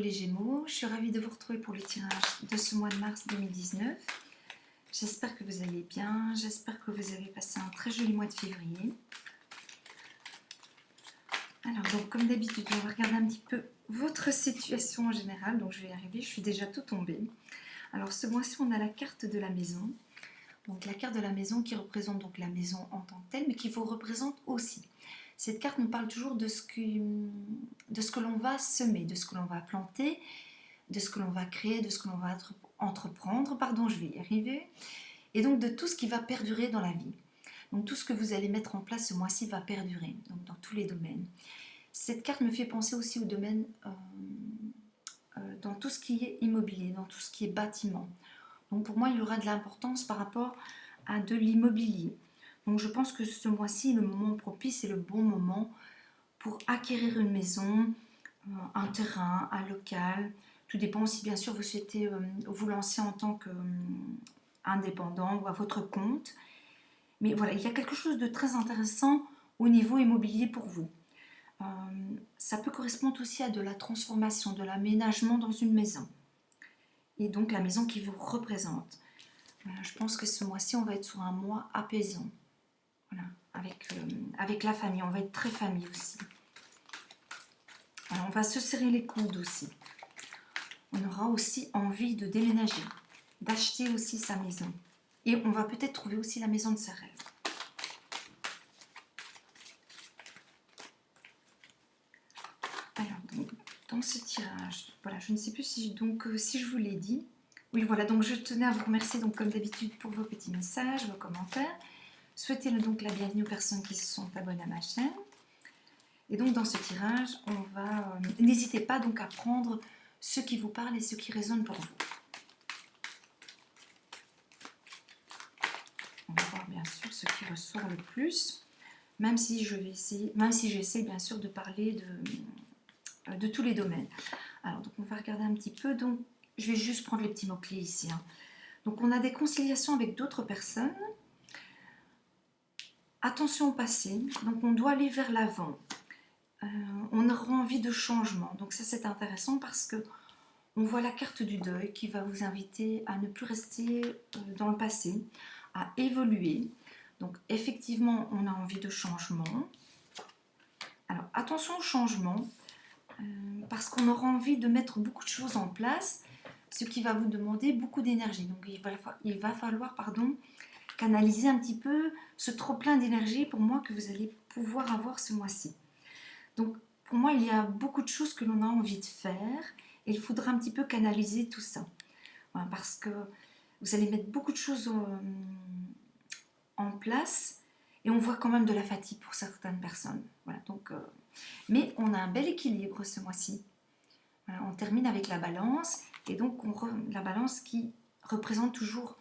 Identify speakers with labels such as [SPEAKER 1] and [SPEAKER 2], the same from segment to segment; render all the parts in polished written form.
[SPEAKER 1] les Gémeaux, je suis ravie de vous retrouver pour le tirage de ce mois de mars 2019. J'espère que vous allez bien, j'espère que vous avez passé un très joli mois de février. Alors donc comme d'habitude, on va regarder un petit peu votre situation en général, donc je vais y arriver, je suis déjà tout tombée. Alors ce mois-ci, on a la carte de la maison, donc la carte de la maison qui représente donc la maison en tant que telle, mais qui vous représente aussi. Cette carte nous parle toujours de ce que l'on va semer, de ce que l'on va planter, de ce que l'on va créer, de ce que l'on va entreprendre, pardon, je vais y arriver, et donc de tout ce qui va perdurer dans la vie. Donc tout ce que vous allez mettre en place ce mois-ci va perdurer, donc dans tous les domaines. Cette carte me fait penser aussi au domaine, dans tout ce qui est immobilier, dans tout ce qui est bâtiment. Donc pour moi, il y aura de l'importance par rapport à de l'immobilier. Donc je pense que ce mois-ci, le moment propice est le bon moment pour acquérir une maison, un terrain, un local. Tout dépend si bien sûr vous souhaitez vous lancer en tant qu'indépendant ou à votre compte. Mais voilà, il y a quelque chose de très intéressant au niveau immobilier pour vous. Ça peut correspondre aussi à de la transformation, de l'aménagement dans une maison. Et donc la maison qui vous représente. Voilà, je pense que ce mois-ci, on va être sur un mois apaisant. Voilà, avec la famille, on va être très famille aussi. Alors, on va se serrer les coudes aussi. On aura aussi envie de déménager, d'acheter aussi sa maison. Et on va peut-être trouver aussi la maison de ses rêves. Alors, donc, dans ce tirage, voilà, je ne sais plus si je vous l'ai dit. Oui, voilà, donc je tenais à vous remercier, donc comme d'habitude, pour vos petits messages, vos commentaires. Souhaitez donc la bienvenue aux personnes qui se sont abonnées à ma chaîne. Et donc dans ce tirage, n'hésitez pas donc à prendre ce qui vous parle et ce qui résonne pour vous. On va voir bien sûr ce qui ressort le plus, même si j'essaie bien sûr de parler de tous les domaines. Alors donc on va regarder un petit peu, donc je vais juste prendre les petits mots-clés ici. Donc on a des conciliations avec d'autres personnes. Attention au passé, donc on doit aller vers l'avant. On aura envie de changement, donc ça c'est intéressant parce que on voit la carte du deuil qui va vous inviter à ne plus rester dans le passé, à évoluer. Donc effectivement on a envie de changement. Alors attention au changement parce qu'on aura envie de mettre beaucoup de choses en place, ce qui va vous demander beaucoup d'énergie. Donc il va falloir canaliser un petit peu ce trop plein d'énergie pour moi que vous allez pouvoir avoir ce mois-ci. Donc pour moi il y a beaucoup de choses que l'on a envie de faire et il faudra un petit peu canaliser tout ça. Voilà, parce que vous allez mettre beaucoup de choses en place et on voit quand même de la fatigue pour certaines personnes. Voilà, donc, mais on a un bel équilibre ce mois-ci. Voilà, on termine avec la balance et donc la balance qui représente toujours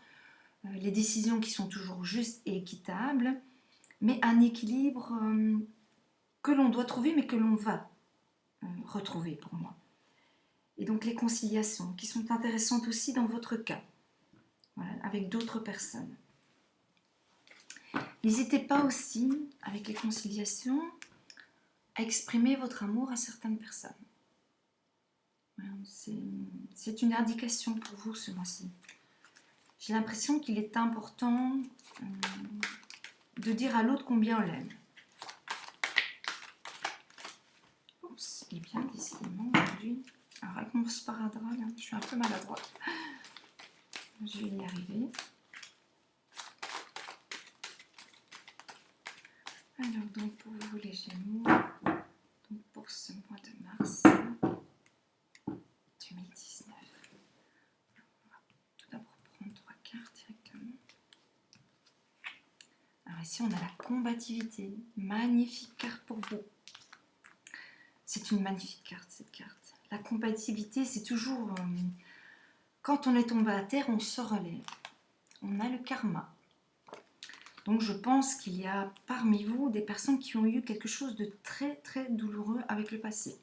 [SPEAKER 1] les décisions qui sont toujours justes et équitables, mais un équilibre que l'on doit trouver, mais que l'on va retrouver pour moi. Et donc les conciliations qui sont intéressantes aussi dans votre cas, voilà, avec d'autres personnes. N'hésitez pas aussi, avec les conciliations, à exprimer votre amour à certaines personnes. Voilà, c'est une indication pour vous ce mois-ci. J'ai l'impression qu'il est important de dire à l'autre combien on l'aime. Oups, il est bien décidément aujourd'hui. Alors avec mon sparadrap, là, je suis un peu maladroite. Je vais y arriver. Alors donc pour vous les Gémeaux, donc pour ce mois de mars 2019. On va tout d'abord prendre 3 cartes directement. Alors ici on a la combativité, magnifique carte pour vous. C'est une magnifique carte cette carte. La combativité c'est toujours, quand on est tombé à terre on se relève. On a le karma. Donc je pense qu'il y a parmi vous des personnes qui ont eu quelque chose de très très douloureux avec le passé.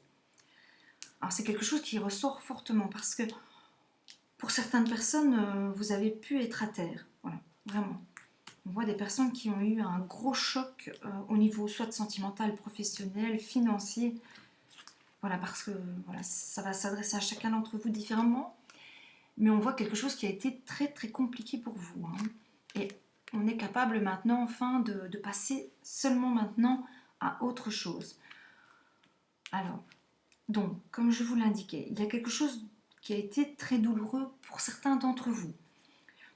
[SPEAKER 1] Alors c'est quelque chose qui ressort fortement parce que pour certaines personnes, vous avez pu être à terre. Voilà, vraiment. On voit des personnes qui ont eu un gros choc au niveau soit sentimental, professionnel, financier. Voilà, parce que voilà, ça va s'adresser à chacun d'entre vous différemment. Mais on voit quelque chose qui a été très très compliqué pour vous, hein. Et on est capable maintenant enfin de passer seulement maintenant à autre chose. Alors, donc, comme je vous l'indiquais, il y a quelque chose qui a été très douloureux pour certains d'entre vous.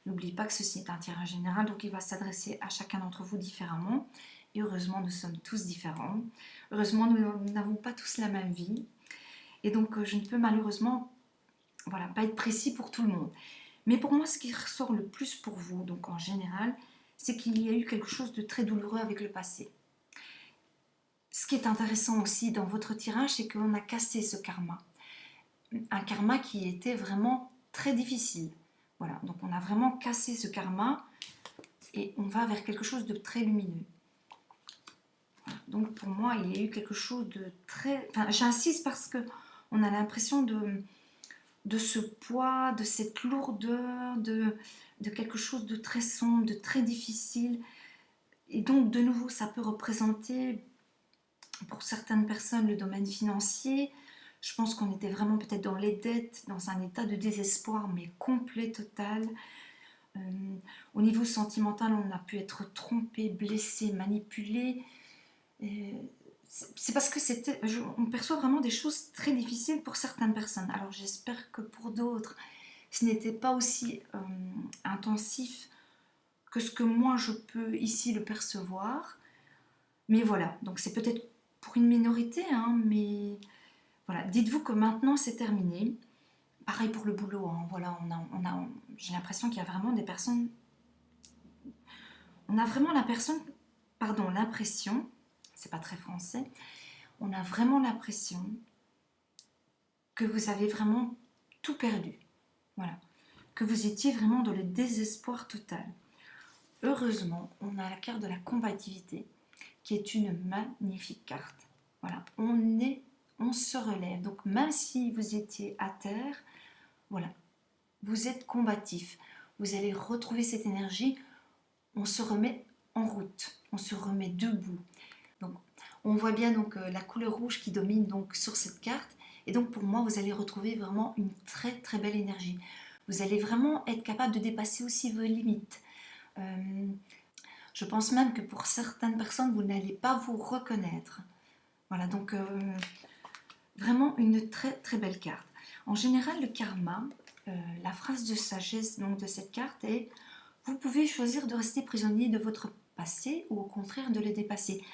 [SPEAKER 1] N'oubliez pas que ceci est un tirage général, donc il va s'adresser à chacun d'entre vous différemment. Et heureusement, nous sommes tous différents. Heureusement, nous n'avons pas tous la même vie. Et donc, je ne peux malheureusement voilà, pas être précis pour tout le monde. Mais pour moi, ce qui ressort le plus pour vous, donc en général, c'est qu'il y a eu quelque chose de très douloureux avec le passé. Ce qui est intéressant aussi dans votre tirage, c'est qu'on a cassé ce karma. Un karma qui était vraiment très difficile. Voilà, donc on a vraiment cassé ce karma et on va vers quelque chose de très lumineux. Voilà. Donc pour moi, il y a eu quelque chose de très... Enfin, j'insiste parce qu'on a l'impression de ce poids, de cette lourdeur, de quelque chose de très sombre, de très difficile. Et donc, de nouveau, ça peut représenter, pour certaines personnes, le domaine financier. Je pense qu'on était vraiment peut-être dans les dettes, dans un état de désespoir, mais complet, total. Au niveau sentimental, on a pu être trompé, blessé, manipulé. C'est parce que on perçoit vraiment des choses très difficiles pour certaines personnes. Alors j'espère que pour d'autres, ce n'était pas aussi intensif que ce que moi je peux ici le percevoir. Mais voilà, donc c'est peut-être pour une minorité, hein, mais voilà, dites-vous que maintenant c'est terminé. Pareil pour le boulot, hein, voilà, j'ai l'impression qu'il y a vraiment des personnes, on a vraiment l'impression, c'est pas très français, on a vraiment l'impression que vous avez vraiment tout perdu, voilà, que vous étiez vraiment dans le désespoir total. Heureusement, on a la carte de la combativité, qui est une magnifique carte. Voilà, on se relève. Donc même si vous étiez à terre, voilà, vous êtes combatif. Vous allez retrouver cette énergie. On se remet en route, on se remet debout. Donc, on voit bien donc la couleur rouge qui domine donc sur cette carte. Et donc pour moi, vous allez retrouver vraiment une très très belle énergie. Vous allez vraiment être capable de dépasser aussi vos limites. Je pense même que pour certaines personnes, vous n'allez pas vous reconnaître. Voilà, donc vraiment une très très belle carte. En général, le karma, la phrase de sagesse donc, de cette carte est « Vous pouvez choisir de rester prisonnier de votre passé ou au contraire de le dépasser. »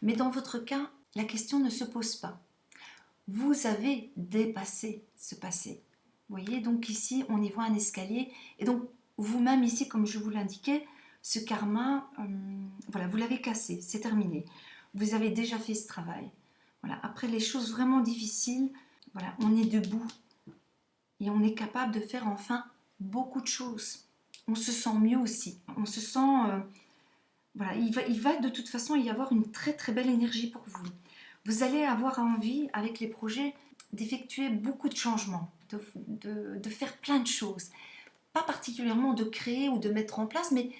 [SPEAKER 1] Mais dans votre cas, la question ne se pose pas. Vous avez dépassé ce passé. Vous voyez, donc ici, on y voit un escalier. Et donc, vous-même ici, comme je vous l'indiquais, ce karma, voilà, vous l'avez cassé, c'est terminé. Vous avez déjà fait ce travail. Voilà, après les choses vraiment difficiles, voilà, on est debout et on est capable de faire enfin beaucoup de choses. On se sent mieux aussi. On se sent... voilà, il va de toute façon y avoir une très très belle énergie pour vous. Vous allez avoir envie, avec les projets, d'effectuer beaucoup de changements, de faire plein de choses. Pas particulièrement de créer ou de mettre en place, mais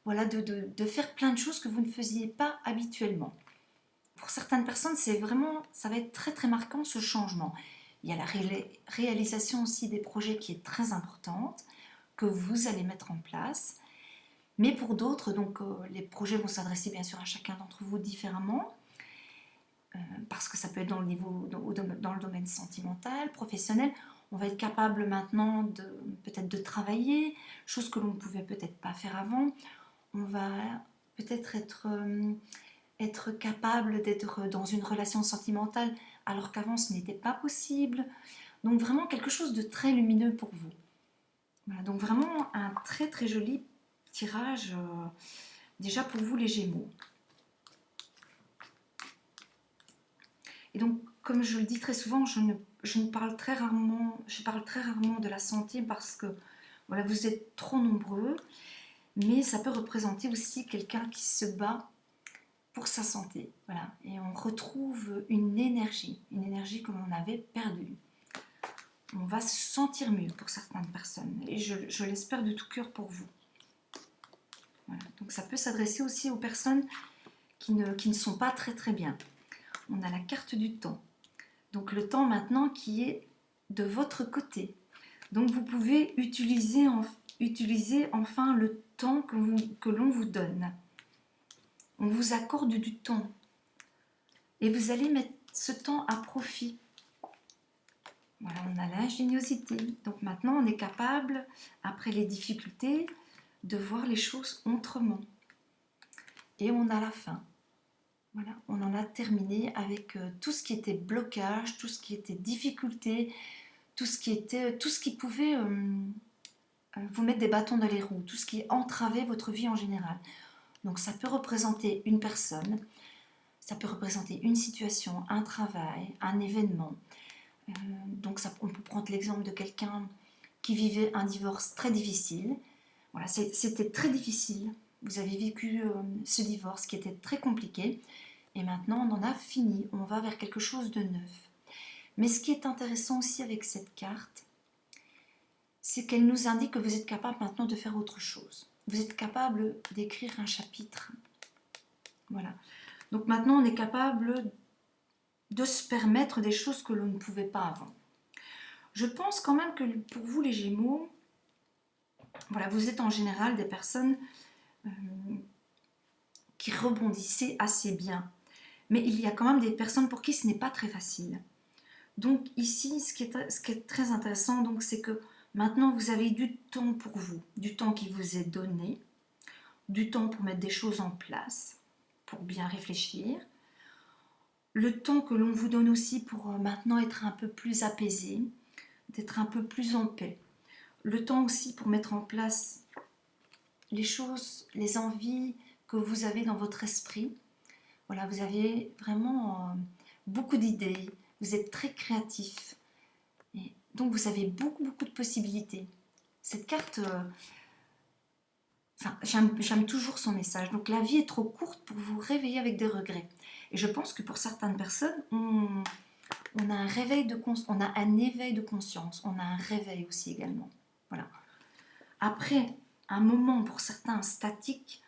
[SPEAKER 1] voilà, de faire plein de choses que vous ne faisiez pas habituellement. Pour certaines personnes, ça va être très très marquant ce changement. Il y a la réalisation aussi des projets qui est très importante, que vous allez mettre en place. Mais pour d'autres, donc les projets vont s'adresser bien sûr à chacun d'entre vous différemment, parce que ça peut être dans le domaine sentimental, professionnel. On va être capable maintenant peut-être de travailler, chose que l'on ne pouvait peut-être pas faire avant. On va peut-être être capable d'être dans une relation sentimentale alors qu'avant ce n'était pas possible. Donc vraiment quelque chose de très lumineux pour vous. Voilà, donc vraiment un très très joli tirage déjà pour vous les Gémeaux. Et donc comme je le dis très souvent, je parle très rarement de la santé parce que voilà, vous êtes trop nombreux, mais ça peut représenter aussi quelqu'un qui se bat pour sa santé. Voilà. Et on retrouve une énergie que l'on avait perdue. On va se sentir mieux pour certaines personnes. Et je l'espère de tout cœur pour vous. Voilà. Donc ça peut s'adresser aussi aux personnes qui ne sont pas très très bien. On a la carte du temps. Donc le temps maintenant qui est de votre côté. Donc vous pouvez utiliser enfin le temps que l'on vous donne. On vous accorde du temps. Et vous allez mettre ce temps à profit. Voilà, on a l'ingéniosité. Donc maintenant, on est capable, après les difficultés, de voir les choses autrement. Et on a la fin. Voilà, on en a terminé avec tout ce qui était blocage, tout ce qui était difficulté, tout ce qui pouvait vous mettre des bâtons dans les roues, tout ce qui entravait votre vie en général. Donc ça peut représenter une personne, ça peut représenter une situation, un travail, un événement. Donc on peut prendre l'exemple de quelqu'un qui vivait un divorce très difficile. Voilà, c'était très difficile. Vous avez vécu ce divorce qui était très compliqué. Et maintenant, on en a fini. On va vers quelque chose de neuf. Mais ce qui est intéressant aussi avec cette carte, c'est qu'elle nous indique que vous êtes capable maintenant de faire autre chose. Vous êtes capable d'écrire un chapitre. Voilà. Donc maintenant, on est capable de se permettre des choses que l'on ne pouvait pas avant. Je pense quand même que pour vous, les Gémeaux, voilà, vous êtes en général des personnes qui rebondissaient assez bien. Mais il y a quand même des personnes pour qui ce n'est pas très facile. Donc ici, ce qui est très intéressant, donc, c'est que maintenant vous avez du temps pour vous, du temps qui vous est donné, du temps pour mettre des choses en place, pour bien réfléchir, le temps que l'on vous donne aussi pour maintenant être un peu plus apaisé, d'être un peu plus en paix, le temps aussi pour mettre en place les choses, les envies que vous avez dans votre esprit. Voilà, vous avez vraiment beaucoup d'idées, vous êtes très créatif. Et donc vous avez beaucoup de possibilités. Cette carte, j'aime toujours son message. Donc la vie est trop courte pour vous réveiller avec des regrets. Et je pense que pour certaines personnes, on a un éveil de conscience, on a un réveil aussi également. Voilà. Après un moment pour certains statique,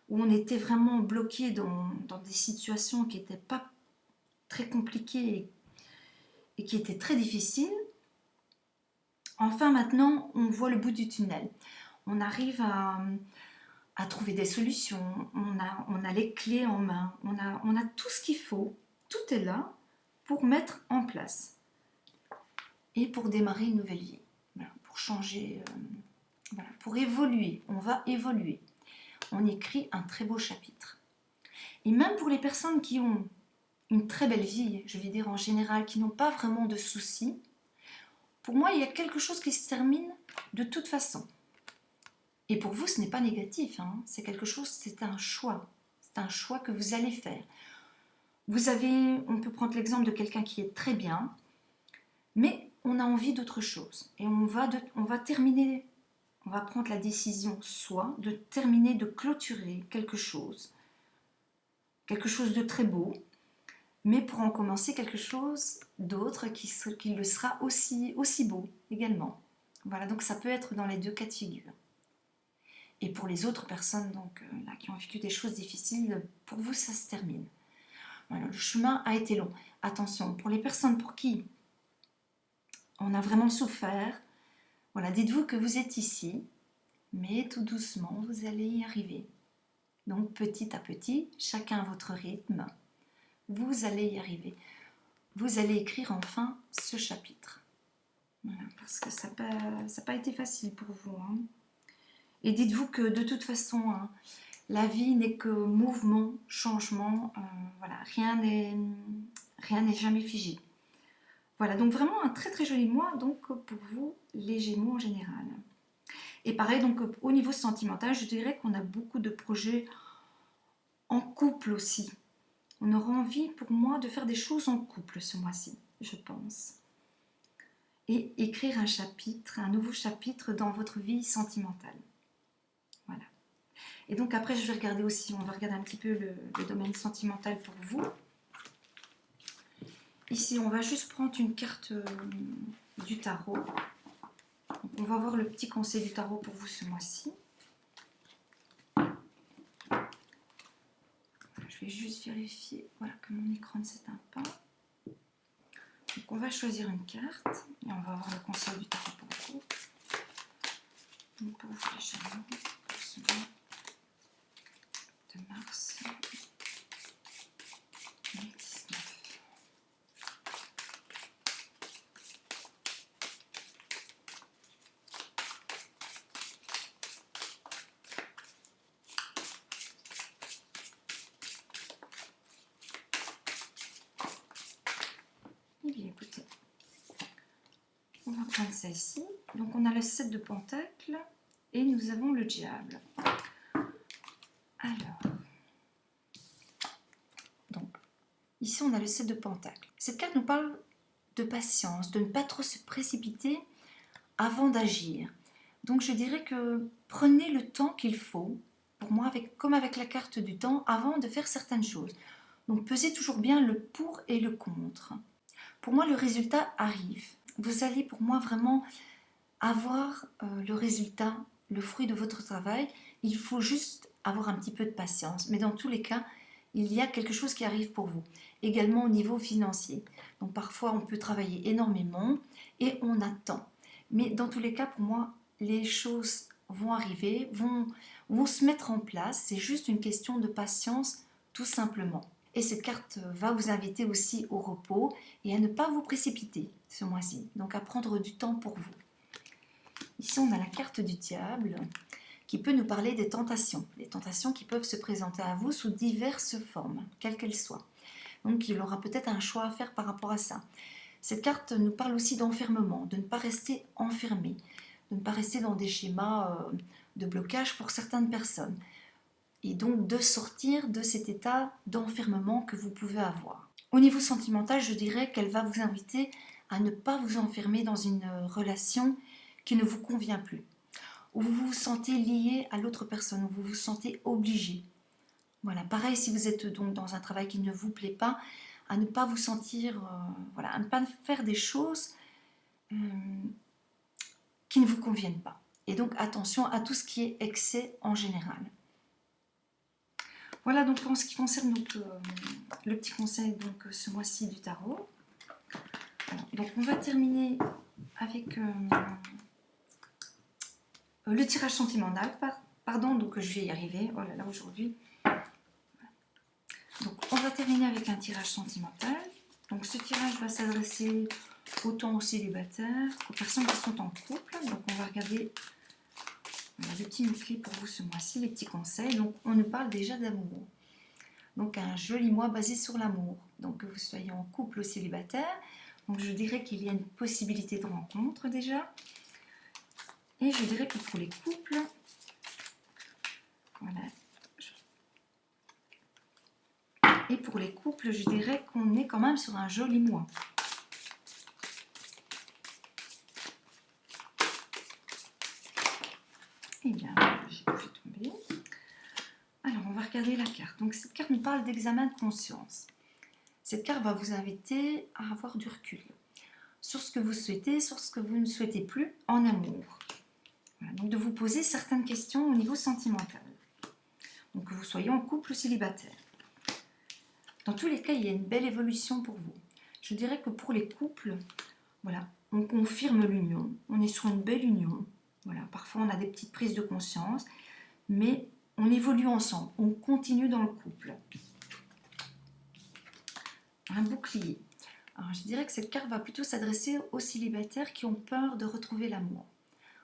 [SPEAKER 1] où on était vraiment bloqué dans des situations qui n'étaient pas très compliquées et qui étaient très difficiles, enfin maintenant on voit le bout du tunnel. On arrive à trouver des solutions, on a les clés en main, on a tout ce qu'il faut, tout est là pour mettre en place et pour démarrer une nouvelle vie, voilà, pour changer, voilà, pour évoluer, on va évoluer. On écrit un très beau chapitre. Et même pour les personnes qui ont une très belle vie, je vais dire en général, qui n'ont pas vraiment de soucis, pour moi, il y a quelque chose qui se termine de toute façon. Et pour vous, ce n'est pas négatif, hein. C'est quelque chose, c'est un choix. C'est un choix que vous allez faire. On peut prendre l'exemple de quelqu'un qui est très bien, mais on a envie d'autre chose. Et on va terminer, on va prendre la décision, soit de terminer, de clôturer quelque chose de très beau, mais pour en commencer quelque chose d'autre qui le sera aussi beau également. Voilà, donc ça peut être dans les deux cas de figure. Et pour les autres personnes donc, là, qui ont vécu des choses difficiles, pour vous, ça se termine. Voilà, le chemin a été long. Attention, pour les personnes pour qui on a vraiment souffert, voilà, dites-vous que vous êtes ici, mais tout doucement, vous allez y arriver. Donc petit à petit, chacun à votre rythme, vous allez y arriver. Vous allez écrire enfin ce chapitre. Voilà, parce que ça n'a pas été facile pour vous. Hein. Et dites-vous que de toute façon, hein, la vie n'est que mouvement, changement. Voilà, rien n'est jamais figé. Voilà, donc vraiment un très joli mois donc pour vous, les Gémeaux en général. Et pareil, donc au niveau sentimental, je dirais qu'on a beaucoup de projets en couple aussi. On aura envie, pour moi, de faire des choses en couple ce mois-ci, je pense. Et écrire un chapitre, un nouveau chapitre dans votre vie sentimentale. Voilà. Et donc après, je vais regarder aussi, on va regarder un petit peu le domaine sentimental pour vous. Ici, on va juste prendre une carte du tarot. Donc, on va voir le petit conseil du tarot pour vous ce mois-ci. Je vais juste vérifier voilà, que mon écran ne s'éteint pas. Donc on va choisir une carte et on va avoir le conseil du tarot pour vous. Donc pour vous les Gémeaux, pour ce mois de mars 2019. Eh bien écoutez, on va prendre ça ici. Donc on a le 7 de Pentacles et nous avons le Diable. Alors, donc, ici on a le 7 de Pentacles. Cette carte nous parle de patience, de ne pas trop se précipiter avant d'agir. Donc je dirais que prenez le temps qu'il faut, pour moi, comme avec la carte du temps, avant de faire certaines choses. Donc pesez toujours bien le pour et le contre. Pour moi, le résultat arrive. Vous allez pour moi vraiment avoir le résultat, le fruit de votre travail. Il faut juste avoir un petit peu de patience. Mais dans tous les cas, il y a quelque chose qui arrive pour vous. Également au niveau financier. Donc parfois, on peut travailler énormément et on attend. Mais dans tous les cas, pour moi, les choses vont arriver, vont se mettre en place. C'est juste une question de patience, tout simplement. Et cette carte va vous inviter aussi au repos et à ne pas vous précipiter ce mois-ci. Donc à prendre du temps pour vous. Ici, on a la carte du diable qui peut nous parler des tentations. Les tentations qui peuvent se présenter à vous sous diverses formes, quelles qu'elles soient. Donc il aura peut-être un choix à faire par rapport à ça. Cette carte nous parle aussi d'enfermement, de ne pas rester enfermé, de ne pas rester dans des schémas de blocage pour certaines personnes. Et donc de sortir de cet état d'enfermement que vous pouvez avoir. Au niveau sentimental, je dirais qu'elle va vous inviter à ne pas vous enfermer dans une relation qui ne vous convient plus, où vous vous sentez lié à l'autre personne, où vous vous sentez obligé. Voilà, pareil si vous êtes donc dans un travail qui ne vous plaît pas, à ne pas vous sentir, voilà, à ne pas faire des choses qui ne vous conviennent pas. Et donc attention à tout ce qui est excès en général. Voilà donc en ce qui concerne donc, le petit conseil donc, ce mois-ci du tarot. Alors, donc on va terminer avec le tirage sentimental. Pardon, donc je vais y arriver. Oh là là, aujourd'hui. Donc on va terminer avec un tirage sentimental. Donc ce tirage va s'adresser autant aux célibataires qu'aux personnes qui sont en couple. Donc on va regarder les petits mots-clés pour vous ce mois-ci, les petits conseils. Donc on nous parle déjà d'amour. Donc un joli mois basé sur l'amour. Donc que vous soyez en couple ou célibataire. Donc je dirais qu'il y a une possibilité de rencontre déjà. Et je dirais que pour les couples, voilà. Et pour les couples, je dirais qu'on est quand même sur un joli mois. Eh bien, j'ai fait tomber. Alors, on va regarder la carte. Donc, cette carte nous parle d'examen de conscience. Cette carte va vous inviter à avoir du recul sur ce que vous souhaitez, sur ce que vous ne souhaitez plus en amour. Voilà, donc, de vous poser certaines questions au niveau sentimental. Donc, que vous soyez en couple ou célibataire. Dans tous les cas, il y a une belle évolution pour vous. Je dirais que pour les couples, voilà, on confirme l'union. On est sur une belle union. Voilà, parfois, on a des petites prises de conscience, mais on évolue ensemble. On continue dans le couple. Un bouclier. Alors, je dirais que cette carte va plutôt s'adresser aux célibataires qui ont peur de retrouver l'amour.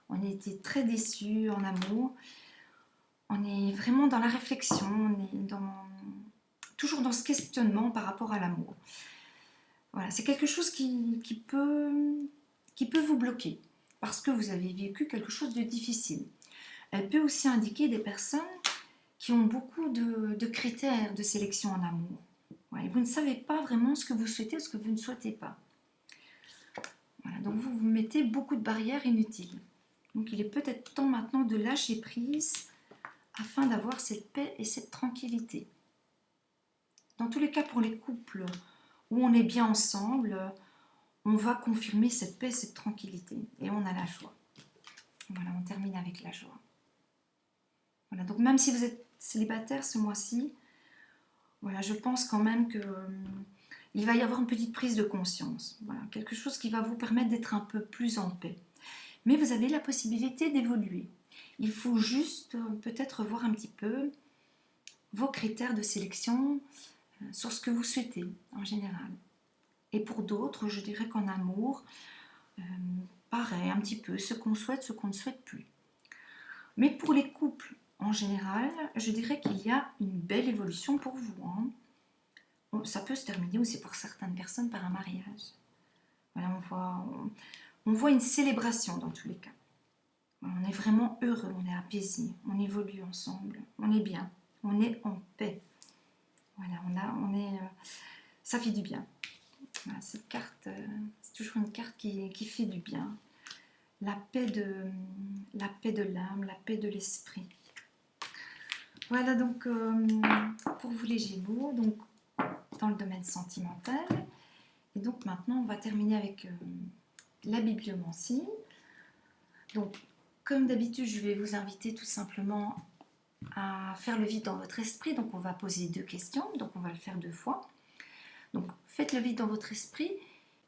[SPEAKER 1] On a été très déçus en amour. On est vraiment dans la réflexion. On est toujours dans ce questionnement par rapport à l'amour. Voilà, c'est quelque chose qui peut vous bloquer parce que vous avez vécu quelque chose de difficile. Elle peut aussi indiquer des personnes qui ont beaucoup de critères de sélection en amour. Voilà, vous ne savez pas vraiment ce que vous souhaitez ou ce que vous ne souhaitez pas. Voilà, donc vous vous mettez beaucoup de barrières inutiles. Donc il est peut-être temps maintenant de lâcher prise afin d'avoir cette paix et cette tranquillité. Dans tous les cas, pour les couples où on est bien ensemble, on va confirmer cette paix, cette tranquillité. Et on a la joie. Voilà, on termine avec la joie. Voilà, donc même si vous êtes célibataire ce mois-ci, voilà, je pense quand même que il va y avoir une petite prise de conscience. Voilà, quelque chose qui va vous permettre d'être un peu plus en paix. Mais vous avez la possibilité d'évoluer. Il faut juste peut-être voir un petit peu vos critères de sélection sur ce que vous souhaitez en général. Et pour d'autres, je dirais qu'en amour, pareil, un petit peu, ce qu'on souhaite, ce qu'on ne souhaite plus. Mais pour les couples en général, je dirais qu'il y a une belle évolution pour vous. Bon, ça peut se terminer aussi pour certaines personnes par un mariage. Voilà, on voit une célébration dans tous les cas. On est vraiment heureux, on est apaisé, on évolue ensemble, on est bien, on est en paix. Voilà, ça fait du bien. Voilà, cette carte, c'est toujours une carte qui fait du bien. La paix de l'âme, la paix de l'esprit. Voilà donc pour vous les Gémeaux, donc dans le domaine sentimental. Et donc maintenant on va terminer avec la bibliomancie. Donc comme d'habitude je vais vous inviter tout simplement à faire le vide dans votre esprit. Donc on va poser 2 questions, donc on va le faire 2 fois. Donc faites le vide dans votre esprit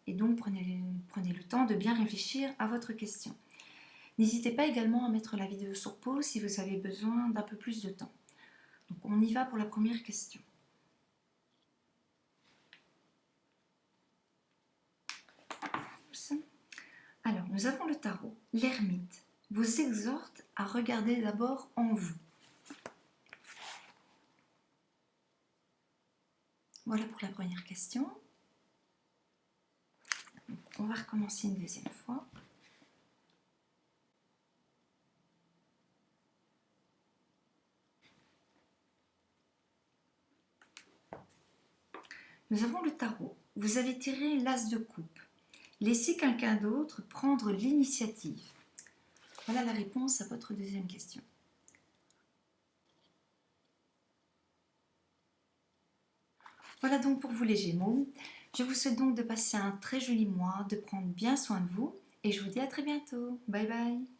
[SPEAKER 1] et donc prenez le temps de bien réfléchir à votre question. N'hésitez pas également à mettre la vidéo sur pause si vous avez besoin d'un peu plus de temps. Donc on y va pour la première question. Alors nous avons le tarot. L'ermite vous exhorte à regarder d'abord en vous. Voilà pour la première question. On va recommencer une deuxième fois. Nous avons le tarot. Vous avez tiré l'as de coupe. Laissez quelqu'un d'autre prendre l'initiative. Voilà la réponse à votre deuxième question. Voilà donc pour vous les Gémeaux. Je vous souhaite donc de passer un très joli mois, de prendre bien soin de vous et je vous dis à très bientôt. Bye bye.